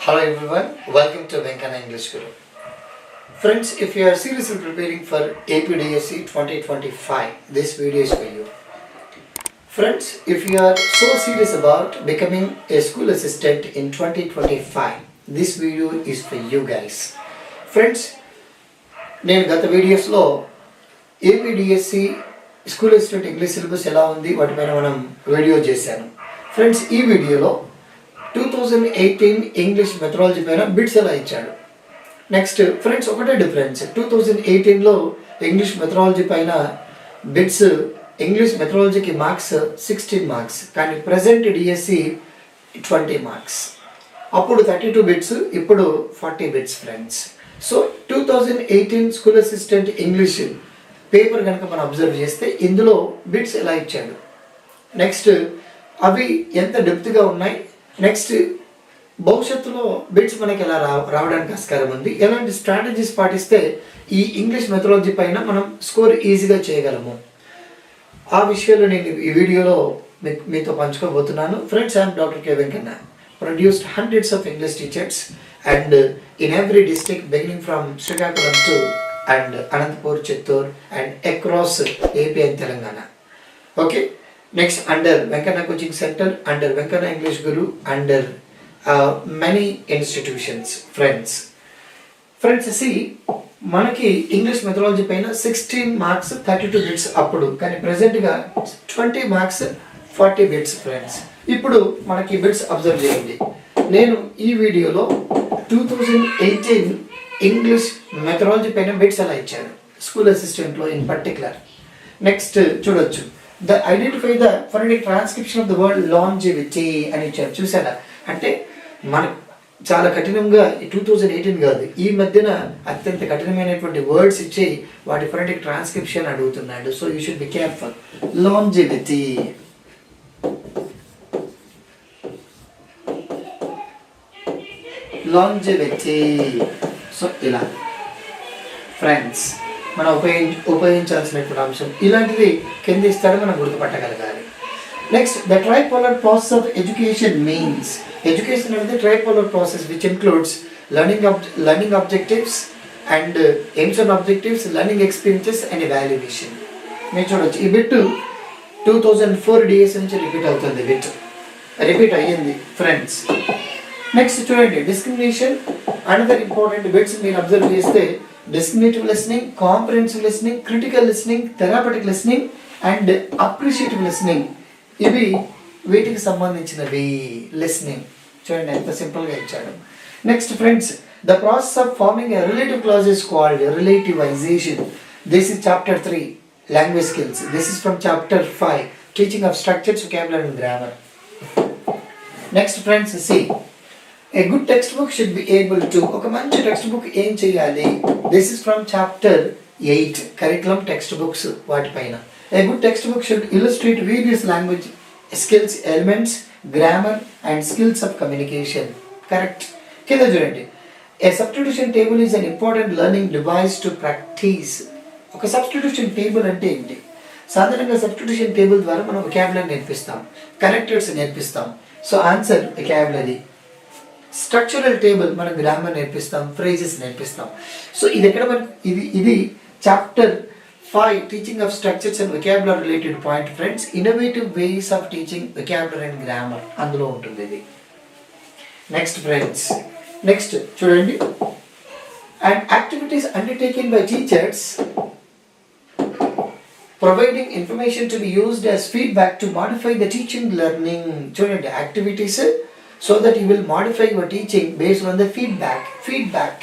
Hello everyone, welcome to Venkanna English Guru. Friends, if you are seriously preparing for AP-DSC 2025, this video is for you. Friends, if you are so serious about becoming a school assistant in 2025, this video is for you guys. Friends, నేను గత వీడియోస్లో AP-DSC school assistant English syllabus ఎలా ఉంది వాటిపైన మనం video చేశాను. Friends, ఈ వీడియోలో 2018 ఇంగ్లీష్ మెథడాలజీ పైన బిట్స్ ఎలా ఇచ్చాడు. నెక్స్ట్ ఫ్రెండ్స్, ఒకటే డిఫరెన్స్, 2018లో ఇంగ్లీష్ మెథడాలజీ పైన బిట్స్, ఇంగ్లీష్ మెథడాలజీకి మార్క్స్ 16 మార్క్స్, కానీ ప్రజెంట్ డిఎస్సి 20 మార్క్స్. అప్పుడు 32 బిట్స్, ఇప్పుడు 40 bits friends. So 2018 school assistant English paper కనుక మనం అబ్జర్వ్ చేస్తే ఇందులో బిట్స్ ఎలా ఇచ్చాడు, నెక్స్ట్ అవి ఎంత డెప్త్గా ఉన్నాయి, నెక్స్ట్ భవిష్యత్తులో బిట్స్ మనకి ఎలా రావడానికి ఆస్కారం ఉంది, ఎలాంటి స్ట్రాటజీస్ పాటిస్తే ఈ ఇంగ్లీష్ మెథడాలజీ పైన మనం స్కోర్ ఈజీగా చేయగలము, ఆ విషయాలు నేను ఈ వీడియోలో మీతో పంచుకోబోతున్నాను. Friends, I'm doctor K Venkanna, produced hundreds of English teachers and in every district beginning from Srikakulam to and Anantapur, Chittoor and across AP and Telangana. Okay. Next, under Venkanna Coaching Center, under Venkanna English Guru, under many institutions, friends. Friends, see, మనకి English methodology పైన 16 marks 32 bits అప్పుడు, కానీ ప్రెసెంట్గా 20 marks 40 bits friends. ఇప్పుడు మనకి bits observe చేయండి. నేను ఈ వీడియోలో 2018 ఇంగ్లీష్ మెథడాలజీ పైన బిట్స్ ఎలా ఇచ్చాను స్కూల్ అసిస్టెంట్లో ఇన్ పర్టికులర్. నెక్స్ట్ చూడొచ్చు, identify the phonetic transcription of the word longevity అని ఇచ్చారు. చూసారా, అంటే మన చాలా కఠినంగా 2018 కాదు, ఈ మధ్యన అత్యంత కఠినమైనటువంటి వర్డ్స్ ఇచ్చి వాటి ఫోనెటిక్ ట్రాన్స్క్రిప్షన్ అడుగుతున్నాడు. So you should be careful. Longevity, longevity. So ఇలా ఫ్రెండ్స్ మనం ఉపయోగించాల్సినటువంటి అంశం ఇలాంటిది కింద ఇస్తాడు, మనం గుర్తుపట్టగలగాలి. Next, the tripolar process of education means. Education అనేది tripolar process which includes learning objectives and aims and objectives, learning experiences and evaluation. మీరు చూడవచ్చు, ఈ బిట్ 2004 డిఎస్ నుంచి రిపీట్ అయ్యింది ఫ్రెండ్స్. నెక్స్ట్ చూడండి, డిస్క్రిమినేషన్. అనదర్ ఇంపార్టెంట్ బిట్స్ మీరు observe చేస్తే discriminative listening, comprehensive listening, critical listening, therapeutic listening and appreciative listening, ఇవి వీటికి సంబంధించినవి. లిస్నింగ్ చూడండి ఎంత సింపుల్గా ఇచ్చాడు. Next friends, the process of forming a relative clause is called relativization. This is chapter 3 language skills. This is from chapter 5 teaching of structures, vocabulary and grammar. Next friends, see a good textbook should be able to, ఒక మంచి text book ఏం చేయాలి. This is from chapter 8 curriculum text books వాటిపైన. a good textbook should illustrate various language skills elements, grammar and skills of communication. Correct. కింద చూడండి, a substitution table is an important learning device to practice. ఒక substitution table అంటే ఏంటి? సాధారణంగా substitution table ద్వారా మనం vocabulary నేర్పిస్తాం, కరెక్టర్స్ నేర్పిస్తాం. So answer vocabulary. Structural table మనం గ్రామర్ నేర్పిస్తాం, ఫ్రేజెస్ నేర్పిస్తాం. సో ఇది ఎక్కడ మనకి ఇది chapter 5 teaching of structures and vocabulary related point friends. Innovative ways of teaching vocabulary and grammar అందులో ఉంటుంది ఇది. నెక్స్ట్ ఫ్రెండ్స్, నెక్స్ట్ చూడండి, and activities undertaken by teachers providing information to be used as feedback to modify the teaching learning. చూడండి, activities so that you will modify your teaching based on the feedback.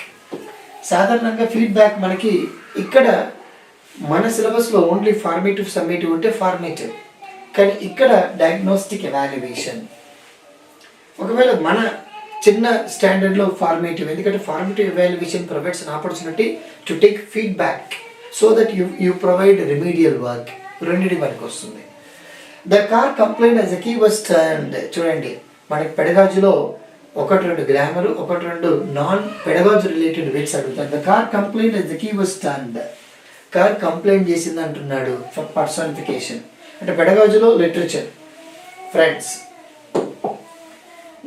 సాధారణంగా feedback మనకి ఇక్కడ మన సిలబస్లో only formative summative ఉంటే formative, కానీ ఇక్కడ diagnostic evaluation. ఒకవేళ మన చిన్న స్టాండర్డ్లో ఫార్మేటివ్, ఎందుకంటే formative evaluation provides an opportunity to take feedback so that you provide remedial work. రెండింటి వరకు వస్తుంది. The car complaint as a key was turned. చూడండి, మనకి పెడగాజీలో 1-2 grammar, 1-2 non pedagogy related bits అడుగుతారు. The car complaint as the key was turned. Car complaint చేసింది అంటున్నాడు for personification, అంటే పెడగాజీలో లిటరేచర్ ఫ్రెండ్స్.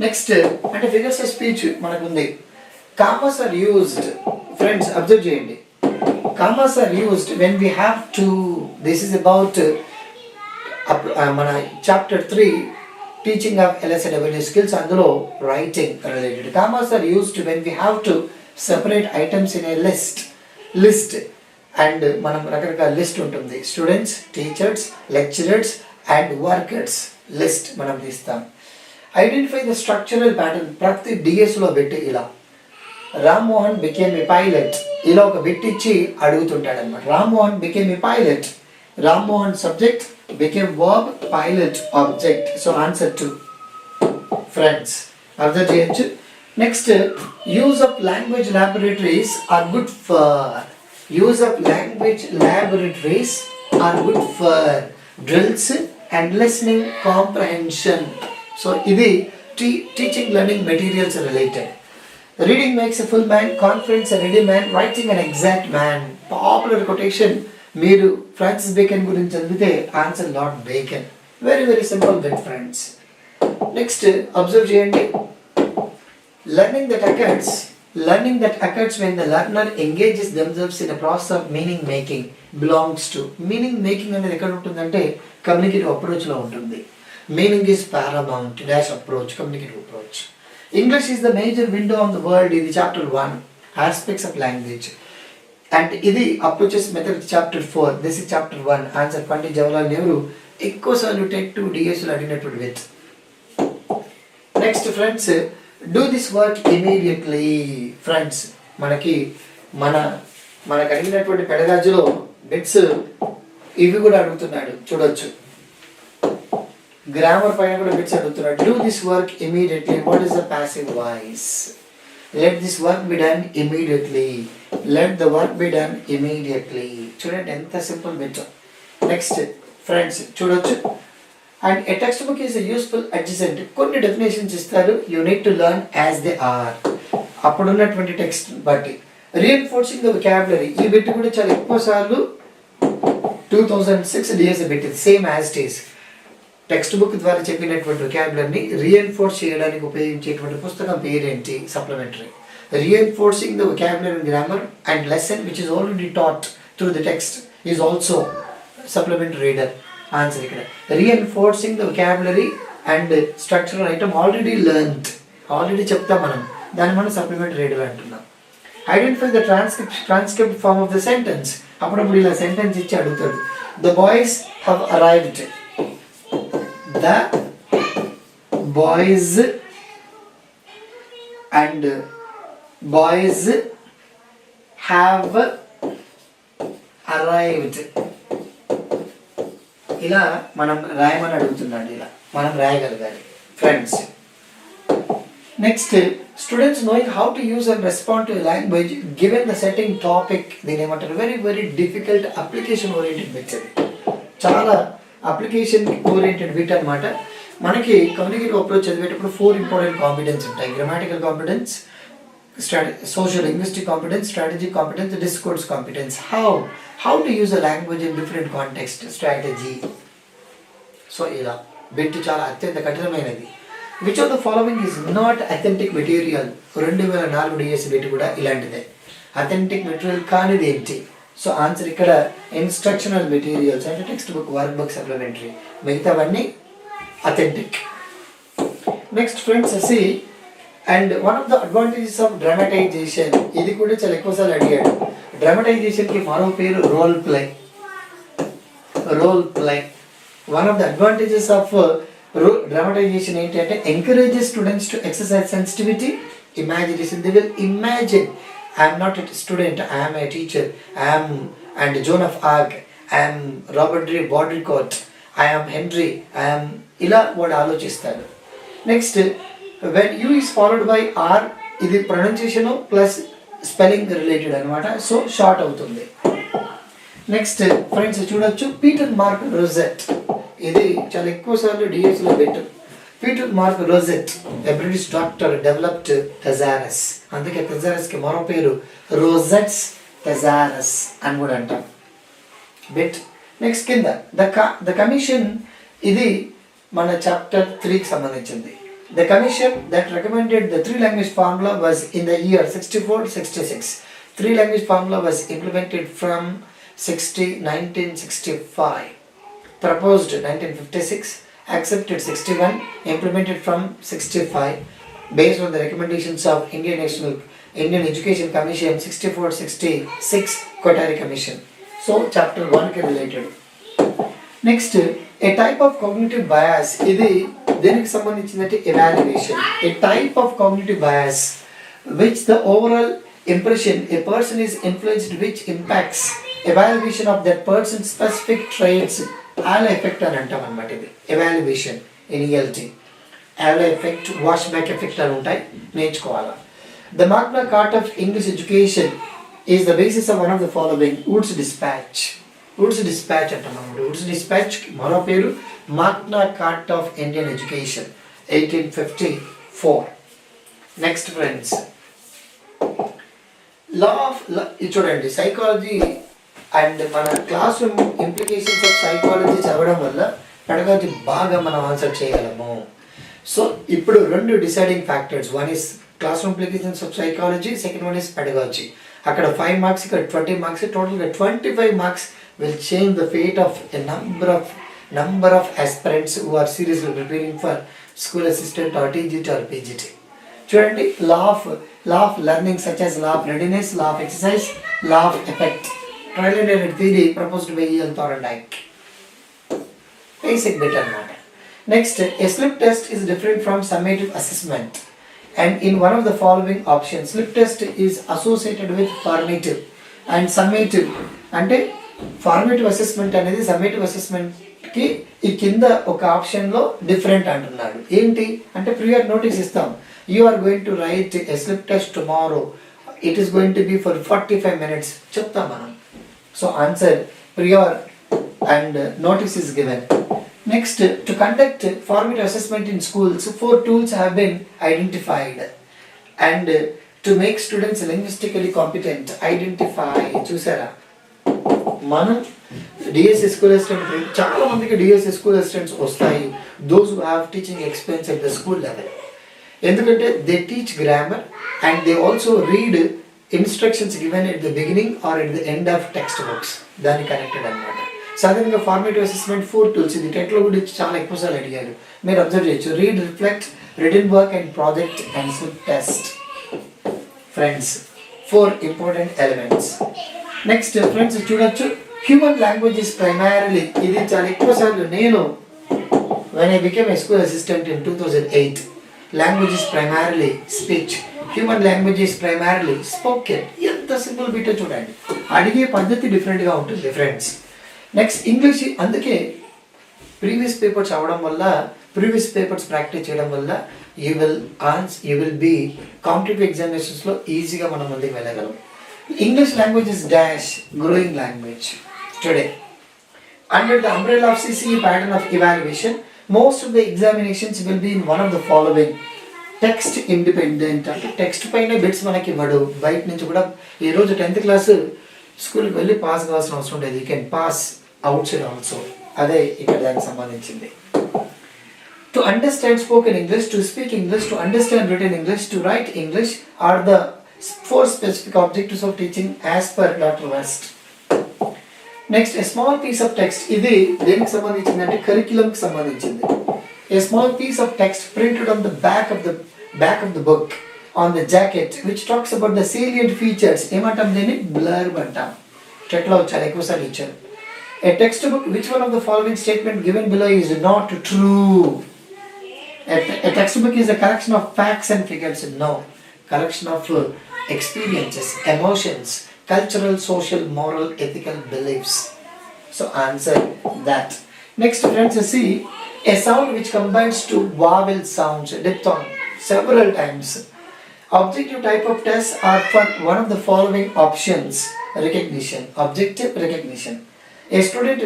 నెక్స్ట్ అంటే ఫిగర్స్ ఆఫ్ స్పీచ్ మనకు ఉంది. Commas are used, friends observe చేయండి, commas are used when we have to, this is about మన chapter 3 teaching of LSW skills, అందులో writing related. Commas are used when we have to separate items in a list and మనం రకరకాల list ఉంటుంది, students, teachers, lecturers and workers list మనం తీస్తాం. Identify the structural pattern, ప్రతి డిఎస్లో పెట్టి ఇలా Rammohan became a pilot, ఇలా ఒక బిట్ ఇచ్చి అడుగుతుంటాడు అనమాట. Rammohan became a pilot, Rammohan subject became verb, pilot object. So answer 2 friends observe చేయొచ్చు. Next use of language laboratories are good for, use of language laboratories are good for drills and listening comprehension. So idi teaching learning materials related. Reading makes a full man, confidence a ready man, writing an exact man. Popular quotation, meeru Francis Bacon gurinchi chadivite answer Lord Bacon. Very very simple bit friends. Next observe cheyandi, learning that occurs when the learner engages themselves in a process of meaning making belongs to. Meaning making అనేది ఎక్కడ ఉంటుందంటే communicative approach లో ఉంటుంది. Meaning is paramount dash approach, communicative approach. English is the major window on the world, ఇది chapter 1 aspects of language. And ఇది approaches method chapter 4, this is chapter 1 answer. Pandit Jawaharlal Nehru ఎక్కువసార్లు TET 2 డిఎస్లో అడిగినటువంటి with. Next friends do this work immediately. Friends మనకు అడిగినటువంటి పెడగాజులో bits ఇవి కూడా అడుగుతున్నాడు చూడొచ్చు. గ్రామర్ పైన కూడా బిట్స్ అడుగుతున్నాడు. Do this work immediately, what is the passive voice? Let this work be done immediately, let the work be done immediately. చూడండి ఎంత సింపుల్ బిట్. నెక్స్ట్ ఫ్రెండ్స్ చూడొచ్చు. And a text book is useful adjacent, కొన్ని definitions ఇస్తారు, you need to learn as they are, అప్పుడున్నటువంటి text బట్టి. Reinforcing the vocabulary, ఈ bit కూడా చాలా ఎక్కువ సార్లు 2006 DS bit, same as it is. Text book ద్వారా చెప్పినటువంటి వొకాబులరీని రీఎన్ఫోర్స్ చేయడానికి ఉపయోగించేటువంటి పుస్తకం పేరేంటి? Supplementary. Reinforcing the vocabulary grammar and lesson which is already taught through the text is also supplementary reader. Answer ఇక్కడ reinforcing the vocabulary and structural item already learned, already చెప్తాం మనం, దాన్ని మనం సప్లిమెంటరీ రీడర్ అంటున్నాం. Identify the transcript form of the sentence, అప్పుడప్పుడు ఇలా sentence ఇచ్చి అడుగుతాడు. The boys have arrived, the boys and boys have arrived, ఇలా మనం రాయమని అడుగుతున్నాడు, ఇలా మనం రాయగలగాలి friends. Next students knowing how to use and respond to language given the setting topic, దీని ఏమంటారు? Very very difficult application oriented bit. అది చాలా అప్లికేషన్ ఓరియంటెడ్ బిట్ అనమాట. మనకి కమ్యూనికేటివ్ అప్రోచ్ చదివేటప్పుడు 4 ఇంపార్టెంట్ కాంపిటెన్స్ ఉంటాయి. Grammatical competence, social linguistic competence, strategic competence, discourse competence. How to use a language in different context, strategy. So ila bit చాలా అత్యంత కఠినమైనది. Which of the following is not authentic material? 2004 DS bit కూడా ఇలాంటిదే. Authentic material కానిది ఏంటి? So answer ఇక్కడ instructional materials అంటే text book, work book, supplementary, మిగతావన్నీ authentic. Next friends see and one of the advantages of dramatization, ఇది కూడా చాలా ఎక్కువసార్లు అడిగాడు. డ్రామటైజేషన్కి మరో పేరు role play. One of the advantages of dramatization ఏంటి అంటే encourages students to exercise sensitivity, imagination. They will imagine, I'm not a student, I'm a teacher, I'm and Joan of Arc, I'm Robert Baudricourt, I'm Henry, I'm, ఇలా వాడు ఆలోచిస్తాడు. Next when u is followed by r, ఇది pronunciation plus spelling related అనమాట, so short అవుతుంది. Next friends చూడొచ్చు Peter Mark Roget, ఇది చాలా ఎక్కువ సార్లు డిఎస్లో పెట్టు. Peter Mark Roget a British doctor developed thesaurus, అందుకే థెజారస్కి మరో పేరు రోజెట్స్ థెజారస్ అని కూడా అంటాం బిట్. నెక్స్ట్ కింద ద కమిషన్, ఇది మన చాప్టర్ 3కి సంబంధించింది. The commission that recommended the three language formula was in the year 64-66. Three language formula was implemented from 1965. Proposed 1956, accepted 61, implemented from 65 based on the recommendations of Indian Education Commission 64-66 Kothari Commission. So chapter 1 ki related. Next, a type of cognitive bias ఇది దేనికి సంబంధించిందంటే evaluation. A type of cognitive bias which the overall impression a person is influenced which impacts evaluation of that person's specific traits. Halo effect అని అంటాం అన్నమాట. ఇది evaluation in ELT. Halo effect, washback effect అని ఉంటాయి, నేర్చుకోవాలా. The Magna Carta of English education is the basis of one of the following. Wood's dispatch. Wood's dispatch అంటాం అన్నమాట. Wood's dispatch మరో పేరు Magna Carta of Indian Education 1854. Next friends, ఇది చూడండి, psychology and మన class room implications of psychology చదవడం వల్ల pedagogy బాగా మనం ఆన్సర్ చేయగలము. సో ఇప్పుడు రెండు deciding factors, one is class room implications of psychology, second one is pedagogy. అక్కడ 5 మార్క్స్, ఇక్కడ 20 మార్క్స్, టోటల్గా 25 marks will change the fate of a number of aspirants who are seriously preparing for school assistant or TGT or PGT. చూడండి, law of learning such as law of readiness, law of exercise, law of effect, trial and error theory proposed by E.L. Thorndike. Basic bit అన్నమాట. Next, a slip test is different from summative assessment, and in one of the following options slip test is associated with formative and summative. అంటే formative assessment అనేది summative అసెస్మెంట్కి ఈ కింద ఒక ఆప్షన్లో different అంటున్నాడు. ఏంటి అంటే ప్రియర్ నోటీస్ ఇస్తాం, you are going to write a slip test tomorrow, it is going to be for 45 minutes చెప్తాం మనం. So answer prior and notice is given. Next, to conduct formative assessment in schools 4 tools have been identified and to make students linguistically competent. Identify చూసారా, మనం DSC school assistant చాలా మందికి DSC school assistants వస్తాయి, those who have teaching experience at the school level. ఎందుకంటే they teach grammar and they also read instructions given at the beginning or at the end of text books, దాన్ని connected అనమాట. సాధారణంగా formative assessment 4 tools, ఇది టెట్లో కూడా చాలా ఎక్కువసార్లు అడిగారు, మీరు అబ్జర్వ్ చేయొచ్చు. Read, reflect, written work and project and slip test. Friends, 4 important elements. Next friends చూడొచ్చు, హ్యూమన్ లాంగ్వేజ్ ఇస్ ప్రైమరీలీ, ఇది చాలా ఎక్కువ సార్లు నేను when I became a school assistant in 2008, language is primarily speech, human language is primarily spoken. ఎంత simple bit చూడండి, అడిగే పద్ధతి డిఫరెంట్గా ఉంటుంది ఫ్రెండ్స్. నెక్స్ట్ ఇంగ్లీష్, అందుకే ప్రీవియస్ పేపర్స్ అవ్వడం వల్ల, ప్రీవియస్ పేపర్స్ ప్రాక్టీస్ చేయడం వల్ల యూ విల్ బీ కాంపిటేటివ్ ఎగ్జామినేషన్స్లో ఈజీగా మనం ముందుకు వెళ్ళగలం. English language is dash growing language today. Under the umbrella of CCE pattern of evaluation, most of the examinations will be in one of the following. Text independent, అంటే text పైన bits మనకి ఇవ్వడు, బయట నుంచి కూడా. ఈరోజు 10th క్లాస్ స్కూల్కి వెళ్ళి పాస్ కావాల్సిన అవసరం ఉండేది, you can pass out side also. అదే ఇక్కడ దానికి సంబంధించింది. To understand spoken English, to speak English, to understand written English, to write English are the 4 specific objectives of teaching as per Dr. West. Next, a small piece of text, ఇది దేనికి సంబంధించిందంటే కరిక్యులంకి సంబంధించింది. A small piece of text printed on the back of the book on the jacket which talks about the salient features, ఏమంటాం దీన్ని, blurb అంటాం. టెట్లో చాలా ఎక్కువసార్లు ఇచ్చారు. A textbook, which one of the following statement given below is not true? A textbook is a collection of facts and figures. No, collection of experiences, emotions, cultural, social, moral, ethical beliefs. So answer that. Next friends, see a sound which combines two vowel sounds, diphthong, several times. Objective type of tests are for one of the following options. Recognition, objective recognition. A student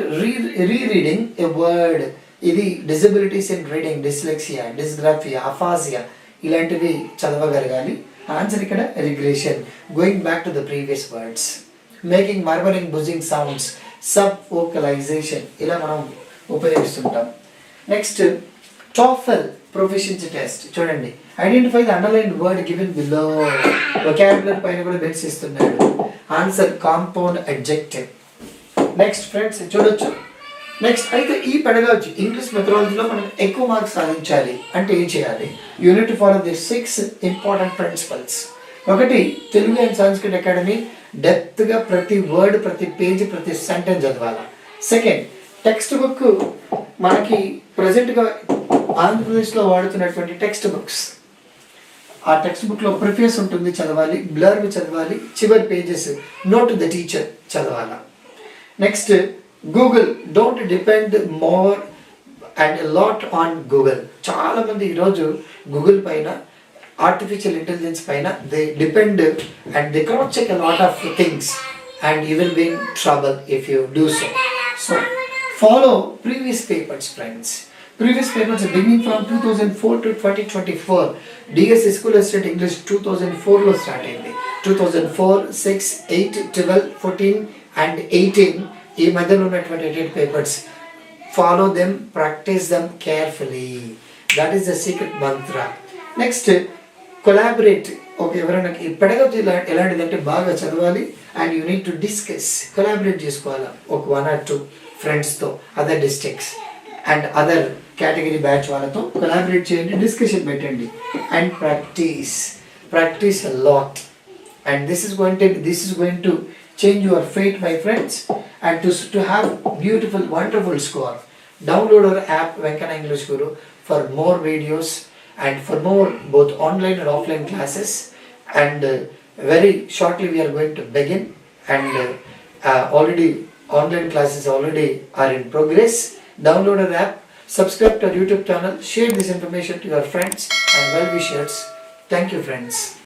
rereading a word, ఇది disabilities in reading, dyslexia, dysgraphia, aphasia, ఇలాంటివి చదవగలగాలి. Answer ఇక్కడ regression, going back to the previous words. Making murmuring buzzing sounds, sub vocalization, ఇలా మనం ఉపయోగిస్తుంటాం. Next TOEFL proficiency test చూడండి. Identify the underlined word given below. Vocabulary పైన కూడా bits ఇస్తున్నాడు. Answer compound adjective. Next friends చూడొచ్చు. Next అయితే ఈ పెడగాలజీ ఇంగ్లీష్ మెథడాలజీలో మనం ఎక్కువ మార్క్స్ సాధించాలి అంటే ఏం చేయాలి? Unit to follow the 6 important principles. ఒకటి, తెలుగు అండ్ సంస్కృత్ అకాడమీ డెప్త్గా ప్రతి వర్డ్, ప్రతి పేజ్, ప్రతి సెంటెన్స్ చదవాలి. సెకండ్, టెక్స్ట్ బుక్ మనకి ప్రజెంట్గా ఆంధ్రప్రదేశ్లో వాడుతున్నటువంటి టెక్స్ట్ బుక్స్, ఆ టెక్స్ట్ బుక్లో ప్రిఫేస్ ఉంటుంది చదవాలి, బ్లర్వి చదవాలి, చివరి పేజెస్ నోట్ ద టీచర్ చదవాలి. Next, Google don't depend more and lot on Google. చాలామంది ఈరోజు గూగుల్ పైన, ఆర్టిఫిషియల్ ఇంటెలిజెన్స్ పైన they depend and they cross check a lot of things and you will be in trouble if you do so. So follow previous papers, friends. Previous papers are beginning from 2004 to 2024. DSC School Estate English 2004 లో start అయింది. 2004, 6, 8, 12, 14 and 18 ఈ మధ్యలో ఉన్నటువంటి 8 papers. Follow them, practice them carefully. That is the secret mantra. Next, collaborate. Okay, ఎవరైనా ఈ pedagogy ఎలాంటిదంటే బాగా చదవాలి and you need to discuss, collaborate చేసుకోవాలి ఒక 1 or 2 ఫ్రెండ్స్తో, other districts and other category batch వాళ్ళతో కొలాబరేట్ చేయండి, డిస్కషన్ పెట్టండి and practice a lot and this is going to change your fate my friends and to have beautiful wonderful score. Download our app Venkanna English Guru for more videos and for more both online and offline classes, and very shortly we are going to begin, and already online classes already are in progress. Download our app, subscribe to our YouTube channel, share this information to your friends and well wishers. Thank you, friends.